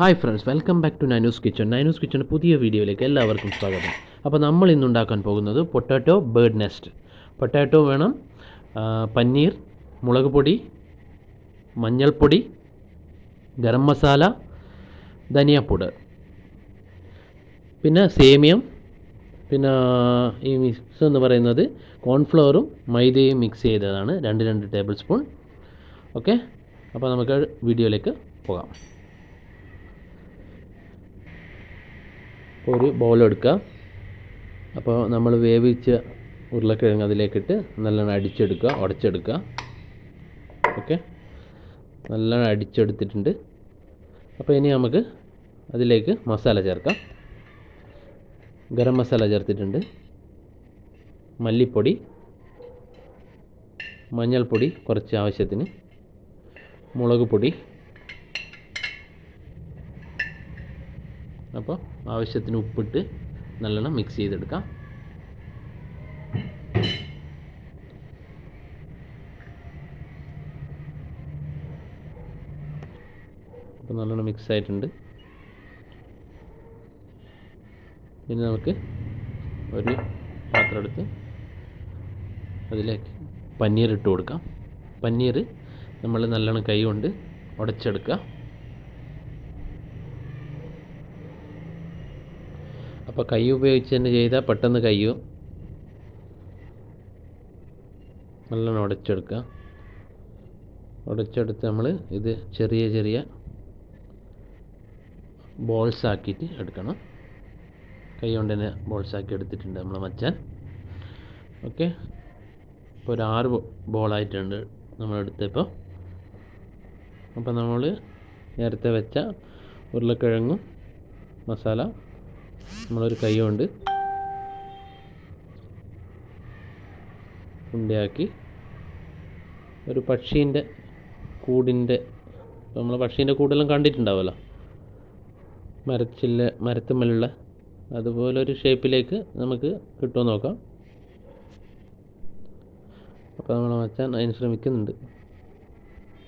Hi friends, welcome back to Ninu's kitchen. Ninu's കിച്ചണിൻ്റെ പുതിയ വീഡിയോയിലേക്ക് എല്ലാവർക്കും സ്വാഗതം. അപ്പോൾ നമ്മൾ ഇന്നുണ്ടാക്കാൻ പോകുന്നത് പൊട്ടാറ്റോ ബേർഡ് നെസ്റ്റ്. പൊട്ടാറ്റോ വേണം, പനീർ, മുളക് പൊടി, മഞ്ഞൾപ്പൊടി, ഗരം മസാല, ധനിയ പൗഡർ, പിന്നെ സേമിയം, പിന്നെ ഈ മിക്സ് എന്ന് പറയുന്നത് കോൺഫ്ലവറും മൈദയും മിക്സ് ചെയ്തതാണ്, 2 ടേബിൾ സ്പൂൺ. ഓക്കെ, അപ്പോൾ നമുക്ക് വീഡിയോയിലേക്ക് പോകാം. ഒരു ബൗൾ എടുക്കുക. അപ്പോൾ നമ്മൾ വേവിച്ച ഉരുളക്കിഴങ്ങ് അതിലേക്കിട്ട് നല്ലോണം അടിച്ചെടുക്കുക, ഉടച്ചെടുക്കുക. ഓക്കെ, നല്ലോണം അടിച്ചെടുത്തിട്ടുണ്ട്. അപ്പോൾ ഇനി നമുക്ക് അതിലേക്ക് മസാല ചേർക്കാം. ഗരം മസാല ചേർത്തിട്ടുണ്ട്, മല്ലിപ്പൊടി, മഞ്ഞൾപ്പൊടി കുറച്ച് ആവശ്യത്തിന്, മുളക് പൊടി. അപ്പോൾ ആവശ്യത്തിന് ഉപ്പിട്ട് നല്ലോണം മിക്സ് ചെയ്തെടുക്കാം. അപ്പോൾ നല്ലോണം മിക്സ് ആയിട്ടുണ്ട്. ഇനി നമുക്ക് ഒരു പാത്രം എടുത്ത് അതിലേക്ക് പനീർ ഇട്ട് കൊടുക്കാം. പനീർ നമ്മൾ നല്ലോണം കൈ കൊണ്ട് ഉടച്ചെടുക്കുക. അപ്പോൾ കൈ ഉപയോഗിച്ച് തന്നെ ചെയ്താൽ പെട്ടെന്ന് കയ്യും. നല്ലോണം ഉടച്ചെടുക്കുക. ഉടച്ചെടുത്ത് നമ്മൾ ഇത് ചെറിയ ചെറിയ ബോൾസ് ആക്കിയിട്ട് എടുക്കണം. കൈ കൊണ്ട് തന്നെ ബോൾസ് ആക്കി എടുത്തിട്ടുണ്ട് നമ്മൾ മച്ചാൻ. ഓക്കെ, ഇപ്പോൾ ഒരു 6 ബോളായിട്ടുണ്ട് നമ്മളെടുത്തപ്പോൾ. അപ്പോൾ നമ്മൾ നേരത്തെ വെച്ച ഉരുളക്കിഴങ്ങും മസാല നമ്മളൊരു കൈ കൊണ്ട് ഉണ്ടയാക്കി ഒരു പക്ഷീൻ്റെ കൂടിൻ്റെ, നമ്മൾ പക്ഷീൻ്റെ കൂടെല്ലാം കണ്ടിട്ടുണ്ടാവുമല്ലോ, മരത്തുമ്മലുള്ള അതുപോലൊരു ഷേപ്പിലേക്ക് നമുക്ക് കിട്ടുമോ നോക്കാം. അപ്പോൾ നമ്മൾ മച്ചാൻ അതിന് ശ്രമിക്കുന്നുണ്ട്.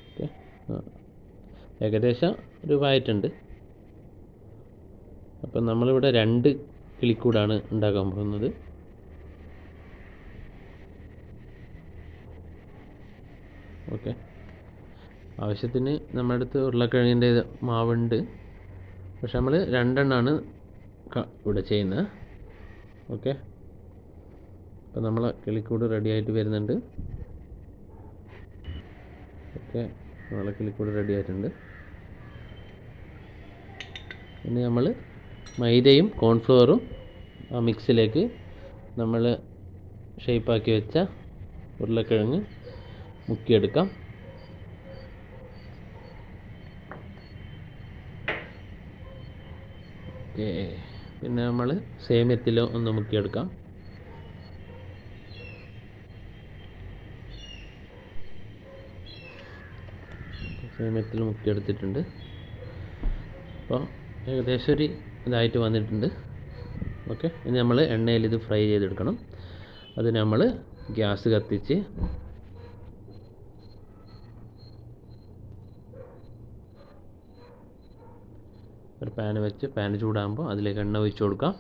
ഓക്കെ, ഏകദേശം രൂപമായിട്ടുണ്ട്. അപ്പം നമ്മളിവിടെ 2 കിളിക്കൂടാണ് ഉണ്ടാക്കാൻ പോകുന്നത്. ഓക്കെ, ആവശ്യത്തിന് നമ്മുടെ അടുത്ത് ഉരുളക്കിഴങ്ങിൻ്റെ മാവുണ്ട്, പക്ഷെ നമ്മൾ 2 എണ്ണമാണ് ഇവിടെ ചെയ്യുന്നത്. ഓക്കെ, അപ്പം നമ്മളെ കിളിക്കൂട് റെഡി ആയിട്ട് വരുന്നുണ്ട്. ഓക്കെ, നമ്മളെ കിളിക്കൂട് റെഡി ആയിട്ടുണ്ട്. ഇനി നമ്മൾ മൈദയും കോൺഫ്ലവറും ആ മിക്സിലേക്ക് നമ്മൾ ഷേപ്പാക്കി വെച്ച ഉരുളക്കിഴങ്ങ് മുക്കിയെടുക്കാം. ഓക്കെ, പിന്നെ നമ്മൾ സേമിയത്തിൽ ഒന്ന് മുക്കിയെടുക്കാം. സേമിയത്തിൽ മുക്കിയെടുത്തിട്ടുണ്ട്. അപ്പോൾ ഏകദേശം ഒരു ഇതായിട്ട് വന്നിട്ടുണ്ട്. ഓക്കെ, ഇനി നമ്മൾ എണ്ണയിൽ ഇത് ഫ്രൈ ചെയ്തെടുക്കണം. അതിന് നമ്മൾ ഗ്യാസ് കത്തിച്ച് ഒരു പാൻ വെച്ച്, പാൻ ചൂടാകുമ്പോൾ അതിലേക്ക് എണ്ണ ഒഴിച്ച് കൊടുക്കാം.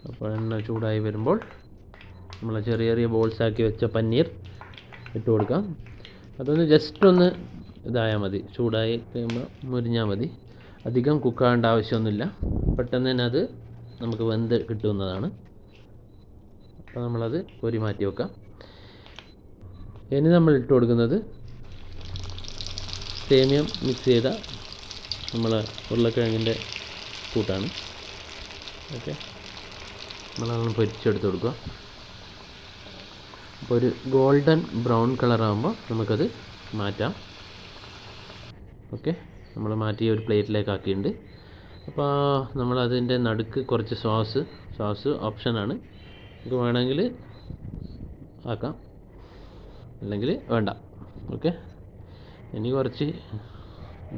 അപ്പോൾ എണ്ണ ചൂടായി വരുമ്പോൾ നമ്മൾ ചെറിയ ചെറിയ ബോൾസാക്കി വെച്ച പനീർ ഇട്ട് കൊടുക്കാം. അതൊന്ന് ജസ്റ്റ് ഒന്ന് ഇതായാൽ മതി, ചൂടായി കഴിയുമ്പോൾ മുരിഞ്ഞാൽ മതി. അധികം കുക്കാകേണ്ട ആവശ്യമൊന്നുമില്ല, പെട്ടെന്ന് തന്നെ അത് നമുക്ക് വെന്ത് കിട്ടുന്നതാണ്. അപ്പോൾ നമ്മളത് കോരി മാറ്റി വെക്കാം. ഇനി നമ്മൾ ഇട്ട് കൊടുക്കുന്നത് സേമിയം മിക്സ് ചെയ്ത നമ്മൾ ഉരുളക്കിഴങ്ങിൻ്റെ കൂട്ടാണ്. ഓക്കെ, നമ്മളതൊന്ന് പൊരിച്ചെടുത്ത് കൊടുക്കുക. അപ്പോൾ ഒരു ഗോൾഡൻ ബ്രൗൺ കളറാകുമ്പോൾ നമുക്കത് മാറ്റാം. ഓക്കെ, നമ്മൾ മാറ്റി ഒരു പ്ലേറ്റിലേക്ക് ആക്കിയിട്ടുണ്ട്. അപ്പോൾ നമ്മളതിൻ്റെ നടുക്ക് കുറച്ച് സോസ് ഓപ്ഷനാണ്, നമുക്ക് വേണമെങ്കിൽ ആക്കാം, അല്ലെങ്കിൽ വേണ്ട. ഓക്കെ, ഇനി കുറച്ച്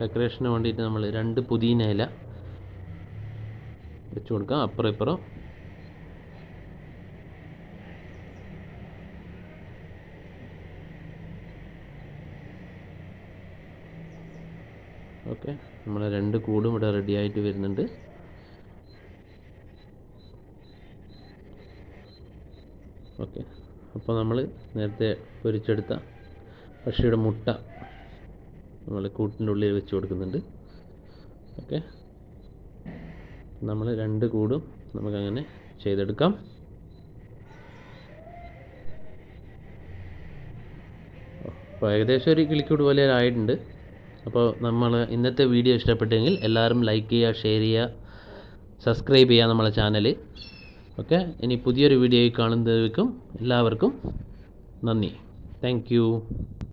ഡെക്കറേഷന് വേണ്ടിയിട്ട് നമ്മൾ 2 പുതിന ഇല വെച്ച് കൊടുക്കാം അപ്പുറം ഇപ്പുറം. ഓക്കെ, നമ്മളെ 2 കൂടും ഇവിടെ റെഡി ആയിട്ട് വരുന്നുണ്ട്. ഓക്കെ, അപ്പോൾ നമ്മൾ നേരത്തെ പൊരിച്ചെടുത്ത പക്ഷിയുടെ മുട്ട നമ്മൾ കൂട്ടിൻ്റെ ഉള്ളിൽ വെച്ച് കൊടുക്കുന്നുണ്ട്. ഓക്കെ, നമ്മൾ 2 കൂടും നമുക്കങ്ങനെ ചെയ്തെടുക്കാം. അപ്പോൾ ഏകദേശം ഒരു കിളിക്കൂട് പോലെ ആയിട്ടുണ്ട്. അപ്പോൾ നമ്മൾ ഇന്നത്തെ വീഡിയോ ഇഷ്ടപ്പെട്ടെങ്കിൽ എല്ലാവരും ലൈക്ക് ചെയ്യുക, ഷെയർ ചെയ്യുക, സബ്സ്ക്രൈബ് ചെയ്യുക നമ്മളെ ചാനൽ. ഓക്കെ, ഇനി പുതിയൊരു വീഡിയോയിൽ കാണുന്നതിലേക്കും എല്ലാവർക്കും നന്ദി. Thank you.